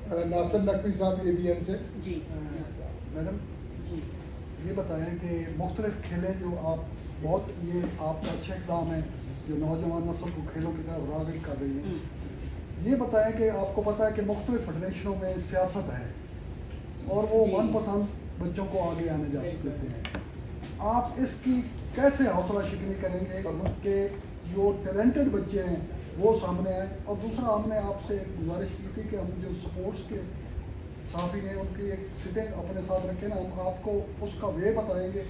ناصر نقوی صاحب ABN سے. جی madam جی یہ بتائیں کہ مختلف کھیلیں جو آپ بہت یہ آپ کا اچھا اقدام ہے جو نوجوان نسل کو کھیلوں کی طرف راغب کر رہی ہیں. یہ بتائیں کہ آپ کو پتہ ہے کہ مختلف فیڈریشنوں میں سیاست ہے اور وہ من پسند بچوں کو آگے آنے جا دیتے ہیں. آپ اس کی کیسے حوصلہ شکنی کریں گے کہ جو ٹیلنٹڈ بچے ہیں وہ سامنے آئیں؟ اور دوسرا ہم نے آپ سے ایک گزارش کی تھی کہ ہم جو سپورٹس کے صحافی ہیں ان کی ایک سٹنگ اپنے ساتھ رکھیں نا, ہم آپ کو اس کا وے بتائیں گے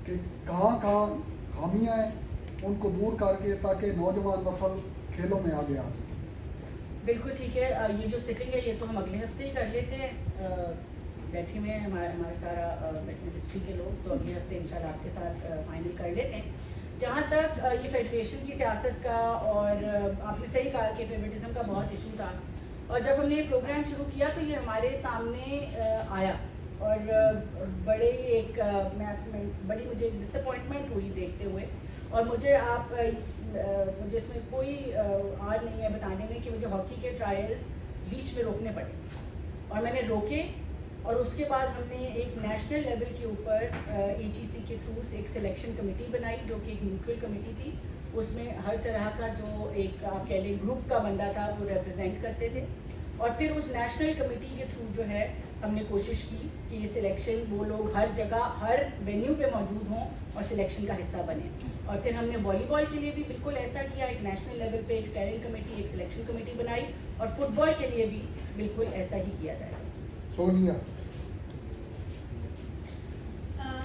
کہ کہاں کہاں خامیاں ہیں ان کو دور کر کے تاکہ نوجوان نسل کھیلوں میں آگے آ سکے. بالکل ٹھیک ہے. یہ جو سٹنگ ہے یہ تو ہم اگلے ہفتے ہی کر لیتے ہیں. بیٹھے ہوئے ہیں ہمارے سارا منسٹری کے لوگ, تو اگلے ہفتے انشاءاللہ آپ کے ساتھ فائنل کر لیتے ہیں. جہاں تک یہ فیڈریشن کی سیاست کا, اور آپ نے صحیح کہا کہ فیوریٹزم کا بہت ایشو تھا, اور جب ہم نے یہ پروگرام شروع کیا تو یہ ہمارے سامنے آیا اور بڑی مجھے ڈس اپوائنٹمنٹ ہوئی دیکھتے ہوئے. اور مجھے اس میں کوئی آڑ نہیں ہے بتانے میں کہ مجھے ہاکی کے ٹرائلز بیچ میں روکنے پڑے, اور میں نے روکے. اور اس کے بعد ہم نے ایک نیشنل لیول کے اوپر HEC کے تھرو ایک سلیکشن کمیٹی بنائی جو کہ ایک نیوٹرل کمیٹی تھی. اس میں ہر طرح کا جو ایک آپ کہہ لیں گروپ کا بندہ تھا وہ ریپرزینٹ کرتے تھے. اور پھر اس نیشنل کمیٹی کے تھرو جو ہے ہم نے کوشش کی کہ یہ سلیکشن وہ لوگ ہر جگہ ہر وینیو پہ موجود ہوں اور سلیکشن کا حصہ بنے. اور پھر ہم نے والی بال کے لیے بھی بالکل ایسا کیا, ایک نیشنل لیول پہ ایک اسٹیئرنگ کمیٹی, ایک سلیکشن کمیٹی بنائی, اور فٹ بال کے لیے بھی بالکل ایسا ہی کیا جائے گا. سونیا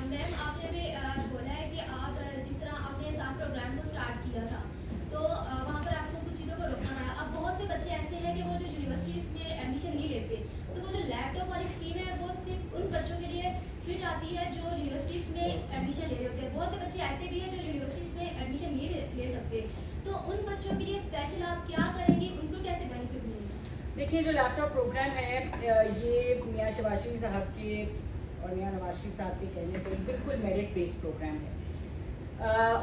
میم آپ نے بھی بولا ہے کہ آپ جس طرح آپ نے اس پروگرام کو اسٹارٹ کیا تھا تو وہاں پر آپ کو کچھ چیزوں کو روکنا پڑا. اب بہت سے بچے ایسے ہیں کہ وہ جو یونیورسٹیز میں ایڈمیشن نہیں لیتے, تو وہ جو لیپ ٹاپ والی اسکیم ہے وہ صرف ان بچوں کے لیے فٹ آتی ہے جو یونیورسٹیز میں ایڈمیشن لے رہے ہوتے ہیں. بہت سے بچے ایسے بھی ہیں جو یونیورسٹیز میں ایڈمیشن نہیں لے سکتے, تو ان بچوں کے لیے اسپیشل آپ کیا کریں گے, ان کو کیسے بینیفٹ ملے گا؟ دیکھیے جو لیپ ٹاپ پروگرام ہے یہ میاں شہباز شریف صاحب کے اور میاں نواز شریف صاحب کے کہنے پہ بالکل میرٹ بیسڈ پروگرام ہے.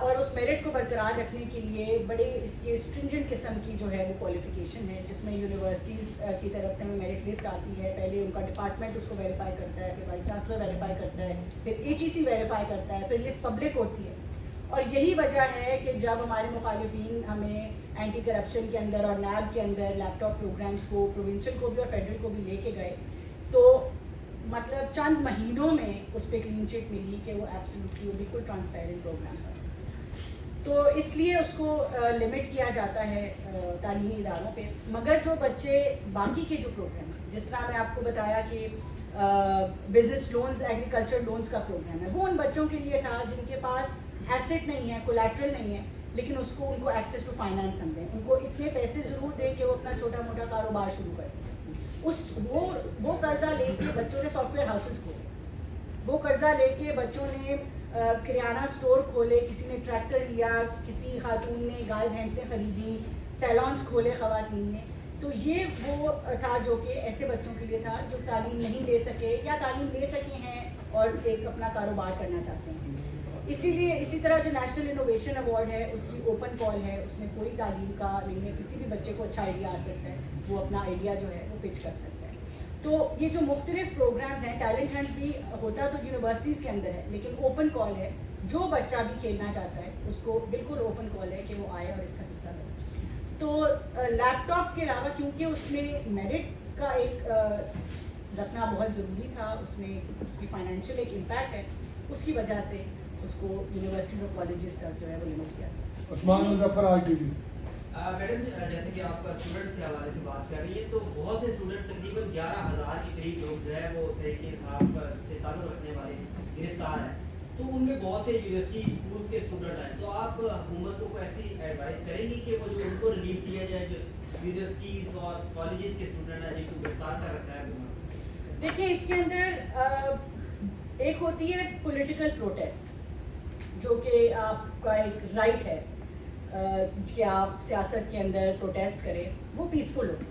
اور اس میرٹ کو برقرار رکھنے کے لیے بڑے اس کے اسٹرنجنٹ قسم کی جو ہے وہ کوالیفیکیشن ہے, جس میں یونیورسٹیز کی طرف سے ہمیں میرٹ لسٹ آتی ہے. پہلے ان کا ڈپارٹمنٹ اس کو ویریفائی کرتا ہے, پھر وائس چانسلر ویریفائی کرتا ہے, پھر HEC ویریفائی کرتا ہے, پھر لسٹ پبلک ہوتی ہے. اور یہی وجہ ہے کہ جب ہمارے مخالفین ہمیں اینٹی کرپشن کے اندر اور نیب کے اندر لیپ ٹاپ پروگرامس کو پروونشل کو بھی اور فیڈرل کو بھی لے کے گئے, تو مطلب چند مہینوں میں اس پہ کلین چٹ ملی کہ وہ ایبسلیوٹلی وہ بالکل ٹرانسپیرنٹ پروگرام تھا. تو اس لیے اس کو لمٹ کیا جاتا ہے تعلیمی اداروں پہ. مگر جو بچے باقی کے جو پروگرامس, جس طرح میں آپ کو بتایا کہ بزنس لونز, ایگریکلچر لونز کا پروگرام ہے, وہ ان بچوں کے لیے تھا جن کے پاس ایسٹ نہیں ہے, کولیٹرل نہیں ہے, لیکن ان کو ایکسیس ٹو فائنانس ہم دیں, ان کو اتنے پیسے ضرور دیں کہ وہ اپنا چھوٹا موٹا کاروبار شروع کر سکیں. وہ قرضہ لے کے بچوں نے سافٹ ویئر ہاؤسز کھولے, وہ قرضہ لے کے بچوں نے کریانہ اسٹور کھولے, کسی نے ٹریکٹر لیا, کسی خاتون نے گائے بھینسیں خریدی, سیلونس کھولے خواتین نے. تو یہ وہ تھا جو کہ ایسے بچوں کے لیے تھا جو تعلیم نہیں لے سکے یا تعلیم لے سکے ہیں اور ایک اپنا کاروبار کرنا چاہتے ہیں. اسی لیے اسی طرح جو نیشنل انوویشن ایوارڈ ہے اس کی اوپن کال ہے, اس میں کوئی تعلیم کا نہیں ہے, کسی بھی بچے کو اچھا آئیڈیا آ سکتا ہے, وہ اپنا آئیڈیا جو ہے وہ پچ کر سکتا ہے. تو یہ جو مختلف پروگرامز ہیں, ٹیلنٹ ہنٹ بھی ہوتا تو یونیورسٹیز کے اندر ہے, لیکن اوپن کال ہے, جو بچہ بھی کھیلنا چاہتا ہے اس کو بالکل اوپن کال ہے کہ وہ آئے اور اس کا حصہ لے. تو لیپ ٹاپس کے علاوہ کیونکہ اس میں میرٹ کا ایک رکھنا بہت ضروری تھا, اس میں اس کی فائنینشیل ایک امپیکٹ ہے, اس کی وجہ سے اس کو یونیورسٹیز اور کالجز کا جو ہے وہ لمٹ کیا. عثمان مظفر RTV. میڈم جیسے کہ آپ کا اسٹوڈنٹ کے حوالے سے بات کر رہی ہے, تو بہت سے اسٹوڈنٹ تقریباً 11,000 کے قریب لوگ جو ہے وہ تحریک انصاف سے تعلق رکھنے والے گرفتار ہیں. تو ان میں بہت سے یونیورسٹی اسکولس کے اسٹوڈنٹ ہیں, تو آپ حکومت کو ایسی ایڈوائز کریں گی کہ وہ جو ان کو ریلیف دیا جائے جو یونیورسٹیز اور کالجز کے اسٹوڈنٹ ہیں جن کو گرفتار کر رکھا ہے حکومت؟ دیکھیں اس کے اندر ایک ہوتی ہے پولیٹیکل پروٹیسٹ, جو کہ آپ کا ایک رائٹ ہے کہ آپ سیاست کے اندر پروٹیسٹ کریں, وہ پیسفل ہوتی ہے.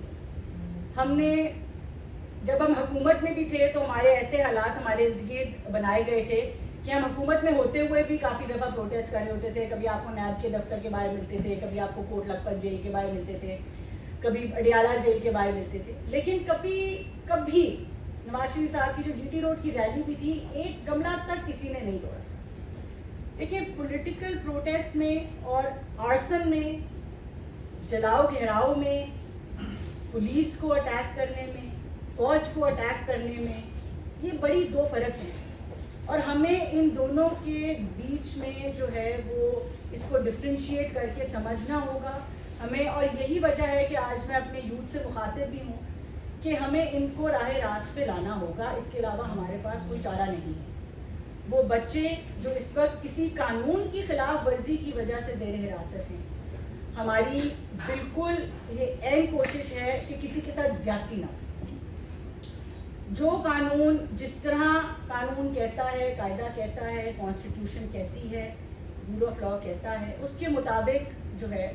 ہم نے جب ہم حکومت میں بھی تھے تو ہمارے ایسے حالات ہمارے ارد گرد بنائے گئے تھے کہ ہم حکومت میں ہوتے ہوئے بھی کافی دفعہ پروٹیسٹ کر رہے ہوتے تھے. کبھی آپ کو نیب کے دفتر کے باہر ملتے تھے, کبھی آپ کو کوٹ لکھپت جیل کے باہر ملتے تھے. کبھی اڈیالہ جیل کے باہر ملتے تھے، لیکن کبھی نواز شریف صاحب کی جو جی ٹی روڈ کی ریلی بھی تھی، ایک گملہ تک کسی نے نہیں توڑا. دیکھیں پولیٹیکل پروٹیسٹ میں اور آرسن میں، جلاؤ گھیراؤ میں، پولیس کو اٹیک کرنے میں، فوج کو اٹیک کرنے میں، یہ بڑی دو فرق ہیں، اور ہمیں ان دونوں کے بیچ میں جو ہے وہ اس کو ڈفرینشیٹ کر کے سمجھنا ہوگا ہمیں. اور یہی وجہ ہے کہ آج میں اپنے یوتھ سے مخاطب بھی ہوں کہ ہمیں ان کو راہ راست پہ لانا ہوگا، اس کے علاوہ ہمارے پاس کوئی چارہ نہیں ہے. وہ بچے جو اس وقت کسی قانون کی خلاف ورزی کی وجہ سے زیر حراست ہیں، ہماری بالکل یہ عین کوشش ہے کہ کسی کے ساتھ زیادتی نہ ہو. جو قانون جس طرح قانون کہتا ہے، قاعدہ کہتا ہے، کانسٹیٹیوشن کہتی ہے، رول آف لا کہتا ہے، اس کے مطابق جو ہے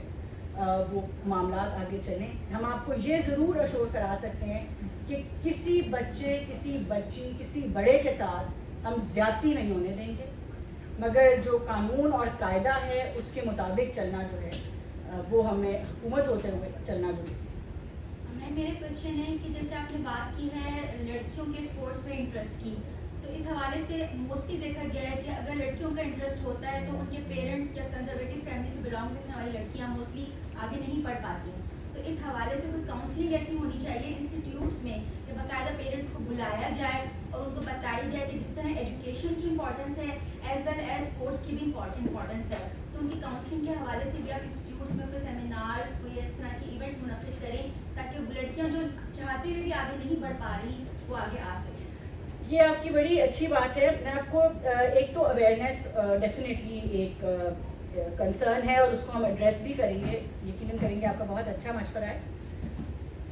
وہ معاملات آگے چلیں. ہم آپ کو یہ ضرور اشور کرا سکتے ہیں کہ کسی بچے، کسی بچی، کسی بڑے کے ساتھ ہم زیادتی نہیں ہونے دیں گے، مگر جو قانون اور قاعدہ ہے اس کے مطابق چلنا جو ہے وہ ہمیں حکومت ہوتے ہوئے چلنا ضروری ہے. میرے کوشچن ہے کہ جیسے آپ نے بات کی ہے لڑکیوں کے اسپورٹس میں انٹرسٹ کی، تو اس حوالے سے موسٹلی دیکھا گیا ہے کہ اگر لڑکیوں کا انٹرسٹ ہوتا ہے تو ان کے پیرنٹس یا کنزرویٹو فیملی سے بلانگ کرنے والی لڑکیاں موسٹلی آگے نہیں پڑھ پاتی ہیں. تو اس حوالے سے کوئی کاؤنسلنگ ایسی ہونی چاہیے انسٹیٹیوٹس میں کہ باقاعدہ پیرنٹس کو بلایا جائے اور ان کو بتائی جائے کہ جس طرح ایجوکیشن کی امپورٹنس ہے ایز ویل ایز اسپورٹس کی بھی امپورٹنس ہے، تو ان کی کاؤنسلنگ کے حوالے سے بھی آپ انسٹیٹیوٹس میں کوئی سیمینارس، کوئی اس طرح کی ایونٹس منعقد کریں تاکہ لڑکیاں جو چاہتے ہوئے بھی آگے نہیں بڑھ پا رہی وہ آگے آ سکیں. یہ آپ کی بڑی اچھی بات ہے. میں آپ کو ایک تو اویئرنیس ڈیفینیٹلی ایک کنسرن ہے اور اس کو ہم ایڈریس بھی کریں گے، یقیناً کریں گے. آپ کا بہت اچھا مشورہ ہے.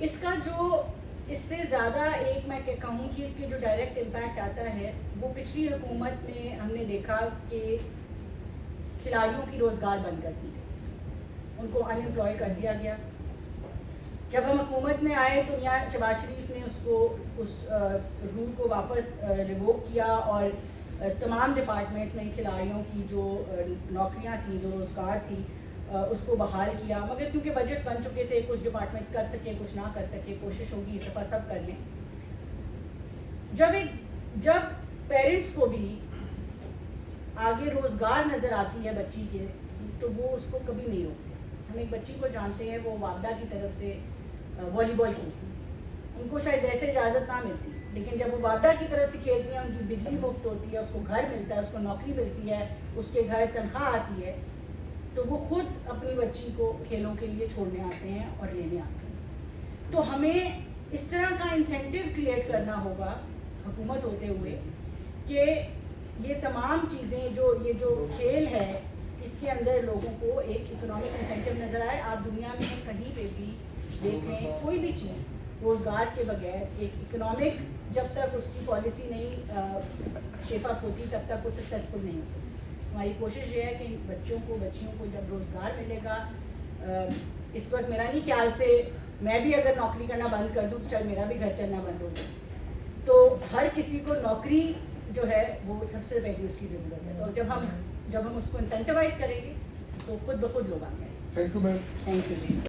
اس کا جو اس سے زیادہ ایک میں کہوں کہ جو ڈائریکٹ امپیکٹ آتا ہے وہ پچھلی حکومت میں ہم نے دیکھا کہ کھلاڑیوں کی روزگار بند کر دی، ان کو ان امپلائے کر دیا گیا. جب ہم حکومت میں آئے تو میاں شہباز شریف نے اس رول کو واپس ریووک کیا اور تمام ڈپارٹمنٹس میں کھلاڑیوں کی جو نوکریاں تھیں، جو روزگار تھی، اس کو بحال کیا. مگر کیونکہ بجٹس بن چکے تھے، کچھ ڈپارٹمنٹس کر سکے، کچھ نہ کر سکے. کوشش ہوگی اس دفعہ سب کر لیں. جب پیرنٹس کو بھی آگے روزگار نظر آتی ہے بچی کے، تو وہ اس کو کبھی نہیں روکتے. ہم ایک بچی کو جانتے ہیں، وہ وابڈا کی طرف سے والی بال کھیلتی، ان کو شاید ایسے اجازت نہ ملتی، لیکن جب وہ وابڈا کی طرف سے کھیلتی ہیں، ان کی بجلی مفت ہوتی ہے، اس کو گھر ملتا ہے، اس کو نوکری ملتی ہے، اس کے گھر تنخواہ آتی ہے، تو وہ خود اپنی بچی کو کھیلوں کے لیے چھوڑنے آتے ہیں اور لینے آتے ہیں. تو ہمیں اس طرح کا انسینٹیو کریٹ کرنا ہوگا حکومت ہوتے ہوئے کہ یہ تمام چیزیں یہ جو کھیل ہے اس کے اندر لوگوں کو ایک اکنامک انسینٹیو نظر آئے. آپ دنیا میں کہیں پہ بھی دیکھ لیں، کوئی بھی چیز روزگار کے بغیر ایک اکنامک جب تک اس کی پالیسی نہیں شیپ اپ ہوتی تب تک وہ سکسیزفل نہیں ہو سکتی. ہماری کوشش یہ ہے کہ بچیوں کو جب روزگار ملے گا، اس وقت میرا نہیں خیال سے میں بھی اگر نوکری کرنا بند کر دوں تو شاید میرا بھی گھر چلنا بند ہو جائے. تو ہر کسی کو نوکری جو ہے وہ سب سے پہلے اس کی ضرورت ہے. اور جب ہم اس کو انسینٹیوائز کریں گے تو خود بخود لوگ آئیں گے. Thank you ma'am. Thank you.